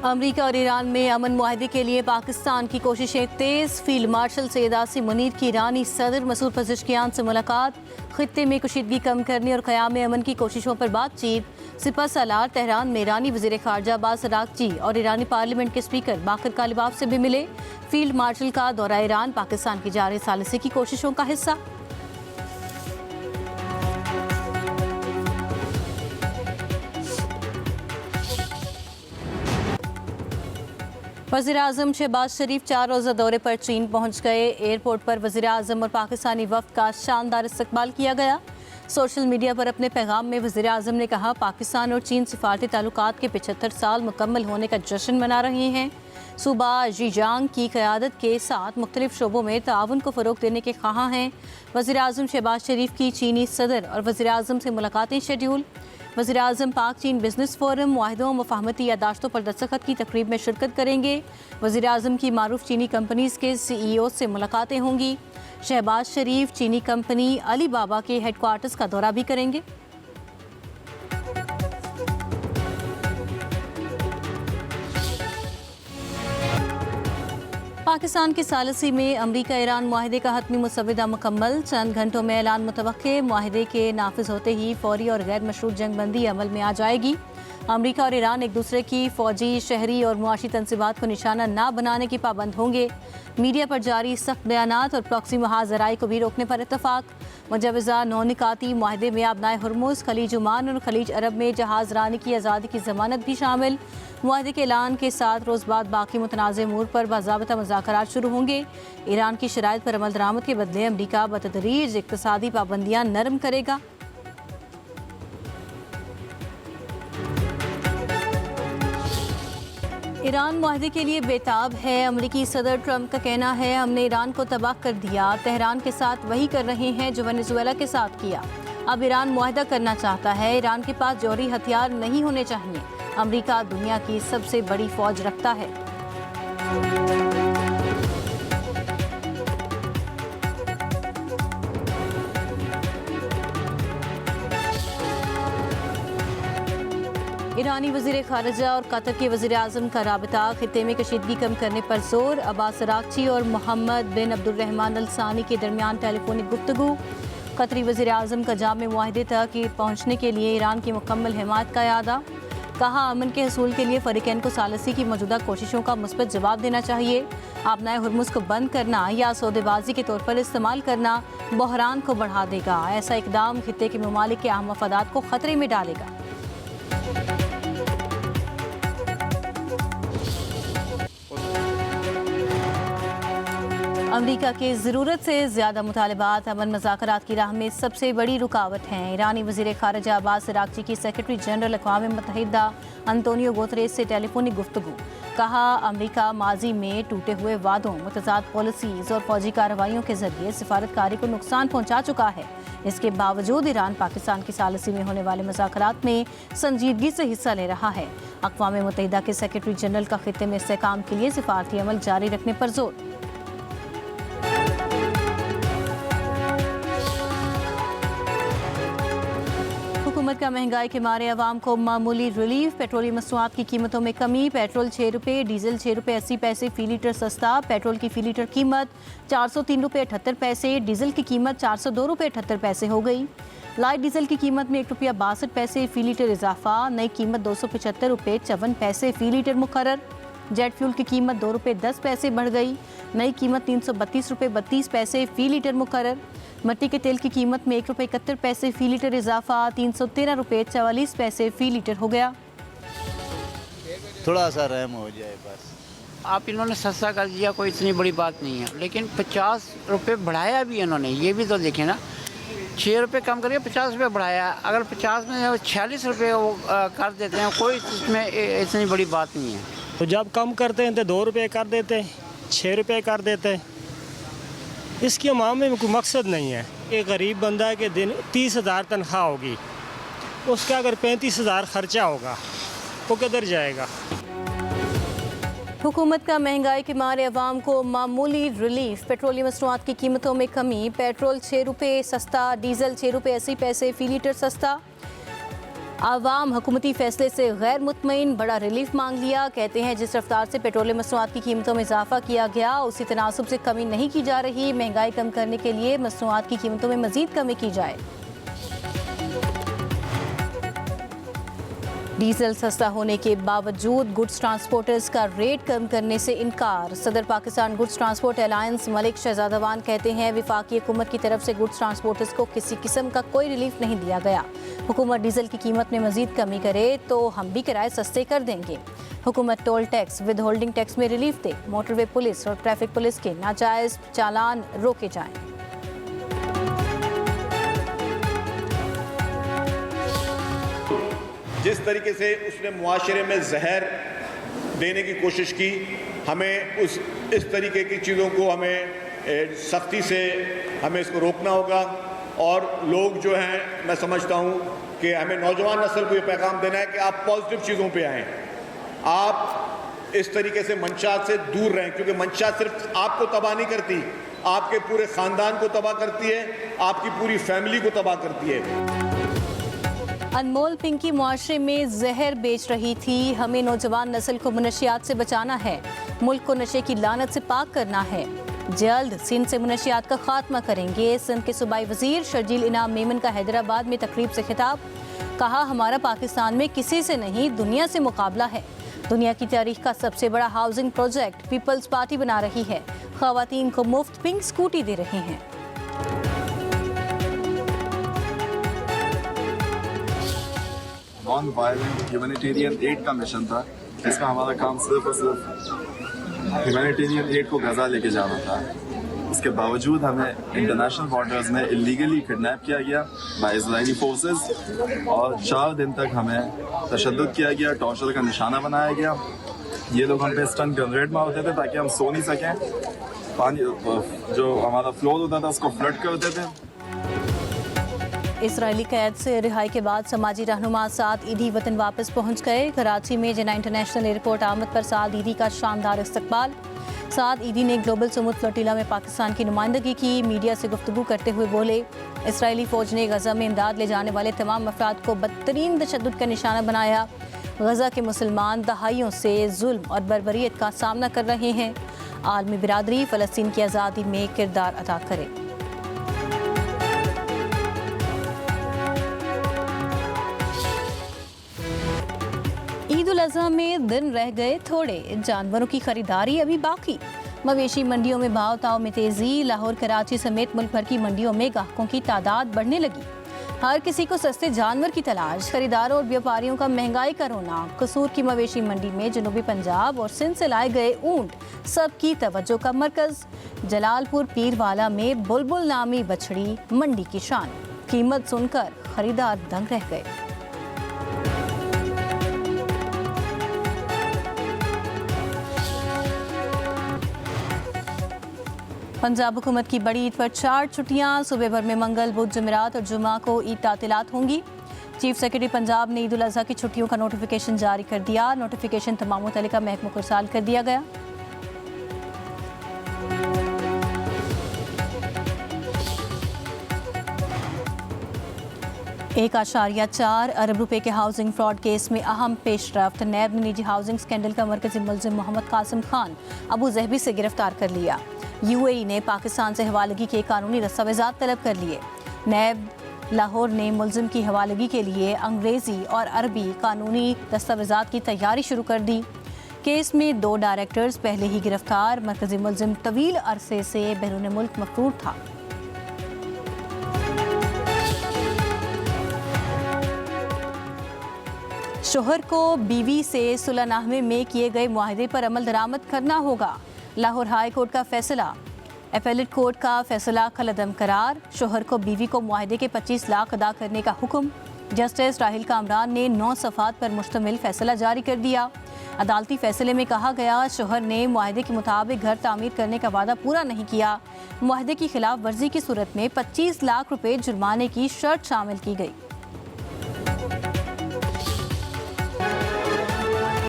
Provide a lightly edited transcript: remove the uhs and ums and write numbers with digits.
America और Iran में अमन मुआहदे के लिए पाकिस्तान की कोशिशें तेज। फील्ड मार्शल सैयद आसिम मुनीर की ईरानी सदर मसूद पज़ेश्कियान से मुलाकात। खित्ते में कशीदगी कम करने और क़याम अमन की कोशिशों पर बातचीत। सिपह सालार तेहरान में ईरानी वज़ीर ख़ारजा अब्बास अराग़ची और ईरानी पार्लियामेंट के स्पीकर बाकर कालिबाफ से भी मिले। फील्ड मार्शल का दौरा ईरान पाकिस्तान की जारी सालिसी की कोशिशों का हिस्सा। वज़ीर-ए-आज़म शहबाज शरीफ 4 रोज़ा दौरे पर चीन पहुंच गए। एयरपोर्ट पर वज़ीर-ए-आज़म और पाकिस्तानी वफ़द का शानदार इस्तकबाल किया गया। सोशल मीडिया पर अपने पैगाम में वज़ीर-ए-आज़म ने कहा, पाकिस्तान और चीन सिफारती ताल्लुकात के 75 साल मुकम्मल होने का जश्न मना रहे हैं। सूबा ज़ीजियांग की क़यादत के साथ मुख्तलिफ शोबों में ताउन को फ़रोग़ देने के ख़्वाहां हैं। वज़ीर-ए-आज़म शहबाज शरीफ की चीनी सदर और वज़ीर-ए-आज़म से मुलाकातें शेड्यूल। वज़ीर-ए-आज़म पाक चीन बिजनेस फोरम मुआहदों मफाहमती यादाश्तों पर दस्तखत की तकरीब में शिरकत करेंगे। वज़ीर-ए-आज़म की मारूफ चीनी कंपनीज़ के CEO से मुलाकातें होंगी। शहबाज शरीफ चीनी कंपनी अली बाबा के हेडक्वार्टर्स का दौरा भी करेंगे। पाकिस्तान की सालिसी में अमरीका ईरान मुआहदे का हतमी मुसव्वदा मुकम्मल। चंद घंटों में ऐलान मुतवक्के। मुआहदे के नाफिज होते ही फौरी और गैर मशरूत जंगबंदी अमल में आ जाएगी। अमरीका और ईरान एक दूसरे की फौजी, शहरी और मुआशी तनसीबात को निशाना ना बनाने की पाबंद होंगे। मीडिया पर जारी सख्त बयानात और प्रॉक्सी महाज ज़राए को भी रोकने पर इत्तफाक। मुजवज़ा नौनिकाती मुआहदे में आबनाए हुर्मुज़, खलीज ओमान और खलीज अरब में जहाज़ रानी की आज़ादी की ज़मानत भी शामिल। मुआहदे के ऐलान के 7 रोज़ बाद बाकी मुतनाज़ अमूर पर बाज़ाबिता मुज़ाकरात शुरू होंगे। ईरान की शराइत पर अमल दरामद के बदले अमरीका बतदरीज इक़्तिसादी पाबंदियाँ नरम करेगा। ईरान मुआहदे के लिए बेताब है। अमरीकी सदर ट्रंप का कहना है, हमने ईरान को तबाह कर दिया। तेहरान के साथ वही कर रहे हैं जो वेनेजुएला के साथ किया। अब ईरान मुआहदा करना चाहता है। ईरान के पास जौहरी हथियार नहीं होने चाहिए। अमरीका दुनिया की सबसे बड़ी फौज रखता है। ईरानी वज़ीर ख़ारजा और कतर के वज़ीर-ए-आज़म का राबिता। खित्ते में कशीदगी कम करने पर जोर। अब्बास अराग़ची और मोहम्मद बिन अब्दुर्रहमान अल सानी के दरमियान टेलीफोनिक गुफ्तगू। कतरी वज़ीर-ए-आज़म का जाम मुआहदे तक पहुँचने के लिए ईरान की मुकम्मल हिमायत का इरादा। कहा, अमन के हसूल के लिए फ़रीक़ैन को सालिसी की मौजूदा कोशिशों का मुस्बत जवाब देना चाहिए। आबनाए हुर्मुज़ को बंद करना या सौदेबाजी के तौर पर इस्तेमाल करना बहरान को बढ़ा देगा। ऐसा इक़दाम खित्ते के ममालिक के अहम मफादात को ख़तरे में डालेगा। अमरीका के ज़रूरत से ज़्यादा मुतालबात अमन मुज़ाकरात की राह में सबसे बड़ी रुकावट हैं। ईरानी वज़ीर ख़ारजा अब्बास अराग़ची की सेक्रेटरी जनरल अक़वाम मुत्तहिदा अंतोनियो गुतेरेस से टेलीफोनिक गुफ्तगू। कहा, अमरीका माजी में टूटे हुए वादों, मुतज़ाद पॉलिसीज़ और फौजी कार्रवाइयों के ज़रिए सिफारतकारी को नुकसान पहुँचा चुका है। इसके बावजूद ईरान पाकिस्तान की सालिसी में होने वाले मुज़ाकरात में संजीदगी से हिस्सा ले रहा है। अक़वाम मुत्तहिदा के सेक्रेटरी जनरल का खित्ते में इस्तेहकाम के लिए सिफारती अमल जारी रखने पर जोर। हुकूमत का महंगाई के मारे अवाम को मामूली रिलीफ। पेट्रोलियम मसनूआत की कीमतों में कमी। पेट्रोल 6 रुपये, डीजल 6 रुपये 80 पैसे फ़ी लीटर सस्ता। पेट्रोल की फ़ी लीटर कीमत 403 रुपये 78 पैसे, डीजल की कीमत 402 रुपये 78 पैसे हो गई। लाइट डीजल की कीमत में 1 रुपया 62 पैसे फ़ी लीटर इजाफा। नई कीमत 275 रुपये 54 पैसे फ़ी लीटर मुकर्रर। जेट फ्यूल की कीमत 2 रुपये 10 पैसे बढ़ गई। नई कीमत 332 रुपये 32 पैसे फ़ी लीटर मुकर्रर। मिट्टी के तेल की कीमत में 1 रुपये 71 पैसे फ़ी लीटर इजाफा। 313 रुपये 44 पैसे फ़ी लीटर हो गया। थोड़ा सा रहम हो जाए बस। आप इन्होंने सस्ता कर दिया, कोई इतनी बड़ी बात नहीं है, लेकिन 50 रुपये बढ़ाया भी इन्होंने, ये भी तो देखें ना। 6 रुपये कम करके 50 रुपये बढ़ाया। अगर 50 में 46 रुपये वो कर देते हैं, कोई इसमें इतनी बड़ी बात नहीं है। तो जब कम करते हैं तो 2 रुपये कर देते हैं, 6 रुपये कर देते हैं। इसकी अमाम में कोई मकसद नहीं है। एक गरीब बंदा के दिन 30,000 तनख्वाह होगी, उसका अगर 35,000 खर्चा होगा, वो किधर जाएगा। हुकूमत का महंगाई के मारे अवाम को मामूली रिलीफ। पेट्रोलियम मसनूआत की कीमतों में कमी। पेट्रोल 6 रुपये सस्ता, डीजल 6 रुपये 80 पैसे फ़ी लीटर सस्ता। आवाम हुकूमती फैसले से गैर मुतमईन, बड़ा रिलीफ मांग लिया। कहते हैं जिस रफ्तार से पेट्रोलियम मसनूआत की कीमतों में इजाफा किया गया उसी तनासब से कमी नहीं की जा रही। महंगाई कम करने के लिए मसनूआत की कीमतों में मजीद कमी की जाए। डीजल सस्ता होने के बावजूद गुड्स ट्रांसपोर्टर्स का रेट कम करने से इनकार। सदर Pakistan goods transport alliance Malik शहजादवान कहते हैं वफाकी हुकूमत की तरफ से गुड्स ट्रांसपोर्टर्स को किसी किस्म का कोई रिलीफ नहीं दिया गया। हुकूमत डीजल की कीमत में मजीद कमी करे तो हम भी किराए सस्ते कर देंगे। हुकूमत toll tax, with holding tax में रिलीफ दे। मोटरवे पुलिस और ट्रैफिक पुलिस के नाजायज चालान रोके जाएं। जिस तरीके से उसने मुआशरे में जहर देने की कोशिश की, हमें इस तरीके की चीज़ों को हमें सख्ती से हमें इसको रोकना होगा। और लोग जो हैं, मैं समझता हूँ कि हमें नौजवान नस्ल को ये पैगाम देना है कि आप पॉजिटिव चीज़ों पे आएँ, आप इस तरीके से मंशात से दूर रहें, क्योंकि मंशात सिर्फ आपको तबाह नहीं करती, आपके पूरे ख़ानदान को तबाह करती है, आपकी पूरी फैमिली को तबाह करती है। अनमोल पिंकी मुआशरे में जहर बेच रही थी। हमें नौजवान नस्ल को मुनशियात से बचाना है, मुल्क को नशे की लानत से पाक करना है। जल्द सिंध से मुनशियात का खात्मा करेंगे। सिंध के सूबाई वजीर शर्जील इनाम मेमन का हैदराबाद में तकरीब से खिताब। कहा हमारा पाकिस्तान में किसी से नहीं दुनिया से मुकाबला है। दुनिया की तारीख का सबसे बड़ा हाउसिंग प्रोजेक्ट पीपल्स पार्टी बना रही है। खवातीन को मुफ्त पिंक स्कूटी दे रहे हैं। नॉन वायलेंट ह्यूमैनिटेरियन एड का मिशन था, जिसका हमारा काम सिर्फ और सिर्फ ह्यूमैनिटेरियन एड को गजा लेके जाना था। इसके बावजूद हमें इंटरनेशनल बॉर्डर्स में इलीगली किडनैप किया गया बाय इजरायली फोर्सेस और 4 दिन तक हमें तशद्दुद किया गया, टॉर्चर का निशाना बनाया गया। ये लोग हम पे स्टन ग्रेनेड मारते थे ताकि हम सो नहीं सकें। पानी जो हमारा फ्लोर होता था उसको फ्लड करते थे। इसराइली कैद से रिहाई के बाद समाजी रहनुमा साद ईदी वतन वापस पहुंच गए। कराची में जिन्ना इंटरनेशनल एयरपोर्ट आमद पर साद ईदी का शानदार इस्तकबाल। साद ईदी ने ग्लोबल सुमुद फ्लोटिला में पाकिस्तान की नुमाइंदगी की। मीडिया से गुफ्तगू करते हुए बोले इसराइली फ़ौज ने गजा में इमदाद ले जाने वाले तमाम अफराद को बदतरीन तशद्दुद का निशाना बनाया। गजा के मुसलमान दहाइयों से जुल्म और बर्बरियत का सामना कर रहे हैं। आलमी बिरादरी फ़लस्तीन की आज़ादी में किरदार अदा करे। ईद उल अज़हा में दिन रह गए थोड़े, जानवरों की खरीदारी अभी बाकी। मवेशी मंडियों में भाव ताव में तेजी। लाहौर, कराची समेत मुल्क भर की मंडियों में ग्राहकों की तादाद बढ़ने लगी। हर किसी को सस्ते जानवर की तलाश। खरीदारों और व्यापारियों का महंगाई का रोना। कसूर की मवेशी मंडी में जनूबी पंजाब और सिंध से लाए गए ऊंट सबकी तवज्जो का मरकज। जलालपुर पीरवाला में बुलबुल नामी बछड़ी मंडी की शान। कीमत सुनकर खरीदार दंग रह गए। पंजाब हुकूमत की बड़ी ईद पर 4 छुट्टियां। सूबे भर में मंगल, बुध, जुमेरात और जुमा को ईद तातीलात होंगी। चीफ सेक्रेटरी पंजाब ने ईद उल अज़हा की छुट्टियों का नोटिफिकेशन जारी कर दिया। नोटिफिकेशन तमाम मुतल्लिका महकमों को इरसाल कर दिया गया। $1.4 अरब रुपए के हाउसिंग फ्रॉड केस में अहम पेशरफ्त। नैब ने निजी हाउसिंग स्कैंडल का मरकजी मुलजिम मोहम्मद कासिम खान अबू जहबी से गिरफ्तार कर लिया। UAE ने पाकिस्तान से हवालगी के कानूनी दस्तावेजात तलब कर लिए। नैब लाहौर ने मुलजिम की हवालगी के लिए अंग्रेज़ी और अरबी कानूनी दस्तावेजात की तैयारी शुरू कर दी। केस में 2 डायरेक्टर्स पहले ही गिरफ्तार। मरकजी मुलजिम तवील अरसे से बैरून मुल्क मफरूर था। शोहर को बीवी से सुलहनामे में किए गए मुआहदे पर अमल दरामद करना होगा। लाहौर हाई कोर्ट का फैसला। एपेलेट कोर्ट का फैसला खलअदम करार। शोहर को बीवी को मुआहदे के 25 लाख अदा करने का हुक्म। जस्टिस राहिल कामरान ने 9 सफ़ात पर मुश्तमिल फैसला जारी कर दिया। अदालती फैसले में कहा गया शोहर ने मुआहदे के मुताबिक घर तामीर करने का वादा पूरा नहीं किया। मुआहदे की खिलाफ वर्जी की सूरत में 25 लाख रुपए जुर्माने की शर्त शामिल की गई।